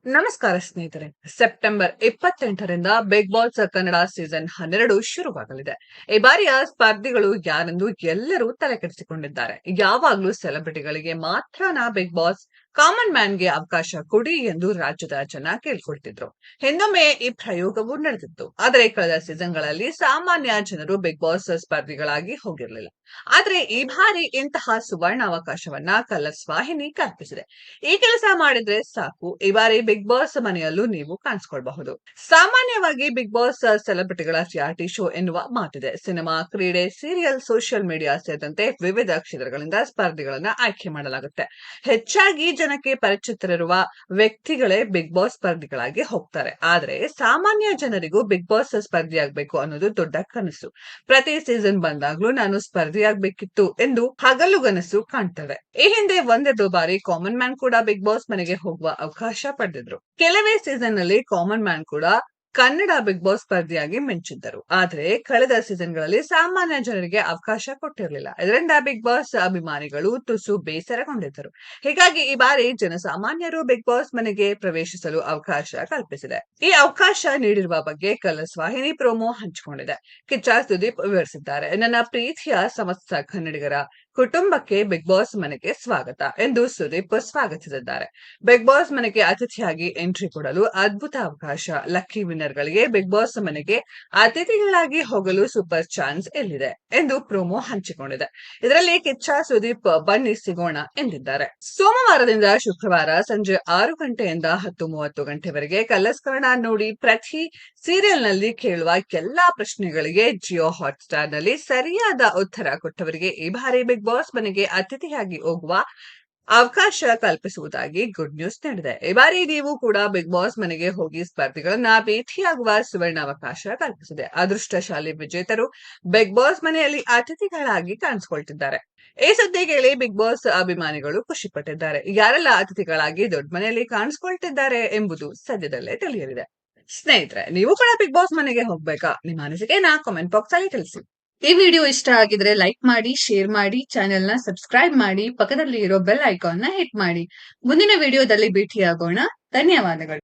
ನಮಸ್ಕಾರ ಸ್ನೇಹಿತರೆ. ಸೆಪ್ಟೆಂಬರ್ 28ರಿಂದ ಬಿಗ್ ಬಾಸ್ ಕನ್ನಡ ಸೀಸನ್ 12 ಶುರುವಾಗಲಿದೆ. ಈ ಬಾರಿಯ ಸ್ಪರ್ಧಿಗಳು ಯಾರೆಂದು ಎಲ್ಲರೂ ತಲೆಕೆಡಿಸಿಕೊಂಡಿದ್ದಾರೆ. ಯಾವಾಗ್ಲೂ ಸೆಲೆಬ್ರಿಟಿಗಳಿಗೆ ಮಾತ್ರನಾ ಬಿಗ್ ಬಾಸ್, ಕಾಮನ್ ಮ್ಯಾನ್ಗೆ ಅವಕಾಶ ಕೊಡಿ ಎಂದು ರಾಜ್ಯದ ಜನ ಕೇಳ್ಕೊಳ್ತಿದ್ರು. ಹಿಂದೊಮ್ಮೆ ಈ ಪ್ರಯೋಗವೂ ನಡೆದಿತ್ತು. ಆದರೆ ಕಳೆದ ಸೀಸನ್ಗಳಲ್ಲಿ ಸಾಮಾನ್ಯ ಜನರು ಬಿಗ್ ಬಾಸ್ ಸ್ಪರ್ಧಿಗಳಾಗಿ ಹೋಗಿರಲಿಲ್ಲ. ಆದ್ರೆ ಈ ಬಾರಿ ಇಂತಹ ಸುವರ್ಣ ಅವಕಾಶವನ್ನ ಕಲರ್ಸ್ ವಾಹಿನಿ ಕಲ್ಪಿಸಿದೆ. ಈ ಕೆಲಸ ಮಾಡಿದ್ರೆ ಸಾಕು, ಈ ಬಾರಿ ಬಿಗ್ ಬಾಸ್ ಮನೆಯಲ್ಲೂ ನೀವು ಕಾಣಿಸ್ಕೊಳ್ಬಹುದು. ಸಾಮಾನ್ಯವಾಗಿ ಬಿಗ್ ಬಾಸ್ ಸೆಲೆಬ್ರಿಟಿಗಳ ರಿಯಾಲಿಟಿ ಶೋ ಎನ್ನುವ ಮಾತಿದೆ. ಸಿನಿಮಾ, ಕ್ರೀಡೆ, ಸೀರಿಯಲ್, ಸೋಷಿಯಲ್ ಮೀಡಿಯಾ ಸೇರಿದಂತೆ ವಿವಿಧ ಕ್ಷೇತ್ರಗಳಿಂದ ಸ್ಪರ್ಧಿಗಳನ್ನ ಆಯ್ಕೆ ಮಾಡಲಾಗುತ್ತೆ. ಹೆಚ್ಚಾಗಿ ಜನಕ್ಕೆ ಪರಿಚಿತರಿರುವ ವ್ಯಕ್ತಿಗಳೇ ಬಿಗ್ ಬಾಸ್ ಸ್ಪರ್ಧಿಗಳಾಗಿ ಹೋಗ್ತಾರೆ. ಆದ್ರೆ ಸಾಮಾನ್ಯ ಜನರಿಗೂ ಬಿಗ್ ಬಾಸ್ ಸ್ಪರ್ಧಿಯಾಗಬೇಕು ಅನ್ನೋದು ದೊಡ್ಡ ಕನಸು. ಪ್ರತಿ ಸೀಸನ್ ಬಂದಾಗ್ಲೂ ನಾನು ಸ್ಪರ್ಧಿಯಾಗಬೇಕಿತ್ತು ಎಂದು ಹಗಲುಗನಸು ಕಾಣ್ತದೆ. ಈ ಹಿಂದೆ ಒಂದೆರಡು ಬಾರಿ ಕಾಮನ್ ಮ್ಯಾನ್ ಕೂಡ ಬಿಗ್ ಬಾಸ್ ಮನೆಗೆ ಹೋಗುವ ಅವಕಾಶ ಪಡೆದಿದ್ರು. ಕೆಲವೇ ಸೀಸನ್ ನಲ್ಲಿ ಕಾಮನ್ ಮ್ಯಾನ್ ಕೂಡ ಕನ್ನಡ ಬಿಗ್ ಬಾಸ್ ಸ್ಪರ್ಧಿಯಾಗಿ ಮಿಂಚಿದ್ದರು. ಆದ್ರೆ ಕಳೆದ ಸೀಸನ್ಗಳಲ್ಲಿ ಸಾಮಾನ್ಯ ಜನರಿಗೆ ಅವಕಾಶ ಕೊಟ್ಟಿರಲಿಲ್ಲ. ಇದರಿಂದ ಬಿಗ್ ಬಾಸ್ ಅಭಿಮಾನಿಗಳು ತುಸು ಬೇಸರಗೊಂಡಿದ್ದರು. ಹೀಗಾಗಿ ಈ ಬಾರಿ ಜನಸಾಮಾನ್ಯರು ಬಿಗ್ ಬಾಸ್ ಮನೆಗೆ ಪ್ರವೇಶಿಸಲು ಅವಕಾಶ ಕಲ್ಪಿಸಿದೆ. ಈ ಅವಕಾಶ ನೀಡಿರುವ ಬಗ್ಗೆ ಕಲರ್ಸ್ ವಾಹಿನಿ ಪ್ರೋಮೋ ಹಂಚಿಕೊಂಡಿದೆ. ಕಿಚ್ಚ ಸುದೀಪ್ ವಿವರಿಸಿದ್ದಾರೆ. ನನ್ನ ಪ್ರೀತಿಯ ಸಮಸ್ತ ಕನ್ನಡಿಗರ ಕುಟುಂಬಕ್ಕೆ ಬಿಗ್ ಬಾಸ್ ಮನೆಗೆ ಸ್ವಾಗತ ಎಂದು ಸುದೀಪ್ ಸ್ವಾಗತಿಸಿದ್ದಾರೆ. ಬಿಗ್ ಬಾಸ್ ಮನೆಗೆ ಅತಿಥಿಯಾಗಿ ಎಂಟ್ರಿ ಕೊಡಲು ಅದ್ಭುತ ಅವಕಾಶ. ಲಕ್ಕಿ ವಿನ್ನರ್ ಗಳಿಗೆ ಬಿಗ್ ಬಾಸ್ ಮನೆಗೆ ಅತಿಥಿಗಳಾಗಿ ಹೋಗಲು ಸೂಪರ್ ಚಾನ್ಸ್ ಎಲ್ಲಿದೆ ಎಂದು ಪ್ರೋಮೋ ಹಂಚಿಕೊಂಡಿದೆ. ಇದರಲ್ಲಿ ಕಿಚ್ಚ ಸುದೀಪ್ ಬನ್ನಿ ಸಿಗೋಣ ಎಂದಿದ್ದಾರೆ. ಸೋಮವಾರದಿಂದ ಶುಕ್ರವಾರ ಸಂಜೆ 6 ಗಂಟೆಯಿಂದ 10:30 ಗಂಟೆವರೆಗೆ ಕಲರ್ಸ್ ಕನ್ನಡ ನೋಡಿ. ಪ್ರತಿ ಸೀರಿಯಲ್ ನಲ್ಲಿ ಕೇಳುವ ಎಲ್ಲಾ ಪ್ರಶ್ನೆಗಳಿಗೆ ಜಿಯೋ ಹಾಟ್ಸ್ಟಾರ್ ನಲ್ಲಿ ಸರಿಯಾದ ಉತ್ತರ ಕೊಟ್ಟವರಿಗೆ ಈ ಬಾರಿ ಬಿಗ್ ಬಾಸ್ ಮನೆಗೆ ಅತಿಥಿಯಾಗಿ ಹೋಗುವ ಅವಕಾಶ ಕಲ್ಪಿಸುವುದಾಗಿ ಗುಡ್ ನ್ಯೂಸ್ ನೀಡಿದೆ. ಈ ಬಾರಿ ನೀವು ಕೂಡ ಬಿಗ್ ಬಾಸ್ ಮನೆಗೆ ಹೋಗಿ ಸ್ಪರ್ಧಿಗಳನ್ನ ಭೇಟಿಯಾಗುವ ಸುವರ್ಣಾವಕಾಶ ಕಲ್ಪಿಸಿದೆ. ಅದೃಷ್ಟಶಾಲಿ ವಿಜೇತರು ಬಿಗ್ ಬಾಸ್ ಮನೆಯಲ್ಲಿ ಅತಿಥಿಗಳಾಗಿ ಕಾಣಿಸಿಕೊಳ್ತಿದ್ದಾರೆ. ಈ ಸುದ್ದಿ ಕೇಳಿ ಬಿಗ್ ಬಾಸ್ ಅಭಿಮಾನಿಗಳು ಖುಷಿ ಪಟ್ಟಿದ್ದಾರೆ. ಯಾರೆಲ್ಲ ಅತಿಥಿಗಳಾಗಿ ದೊಡ್ಡ ಮನೆಯಲ್ಲಿ ಕಾಣಿಸಿಕೊಳ್ತಿದ್ದಾರೆ ಎಂಬುದು ಸದ್ಯದಲ್ಲೇ ತಿಳಿಯಲಿದೆ. ಸ್ನೇಹಿತರೆ, ನೀವು ಕೂಡ ಬಿಗ್ ಬಾಸ್ ಮನೆಗೆ ಹೋಗ್ಬೇಕಾ? ನಿಮ್ಮ ಅನಿಸಿಕೆನ ಕಾಮೆಂಟ್ ಬಾಕ್ಸ್ ಅಲ್ಲಿ ತಿಳಿಸಿ. ಈ ವಿಡಿಯೋ ಇಷ್ಟ ಆಗಿದ್ರೆ ಲೈಕ್ ಮಾಡಿ, ಶೇರ್ ಮಾಡಿ, ಚಾನೆಲ್ ನ ಸಬ್ಸ್ಕ್ರೈಬ್ ಮಾಡಿ, ಪಕ್ಕದಲ್ಲಿ ಇರೋ ಬೆಲ್ ಐಕಾನ್ ನ ಹಿಟ್ ಮಾಡಿ. ಮುಂದಿನ ವಿಡಿಯೋದಲ್ಲಿ ಭೇಟಿಯಾಗೋಣ. ಧನ್ಯವಾದಗಳು.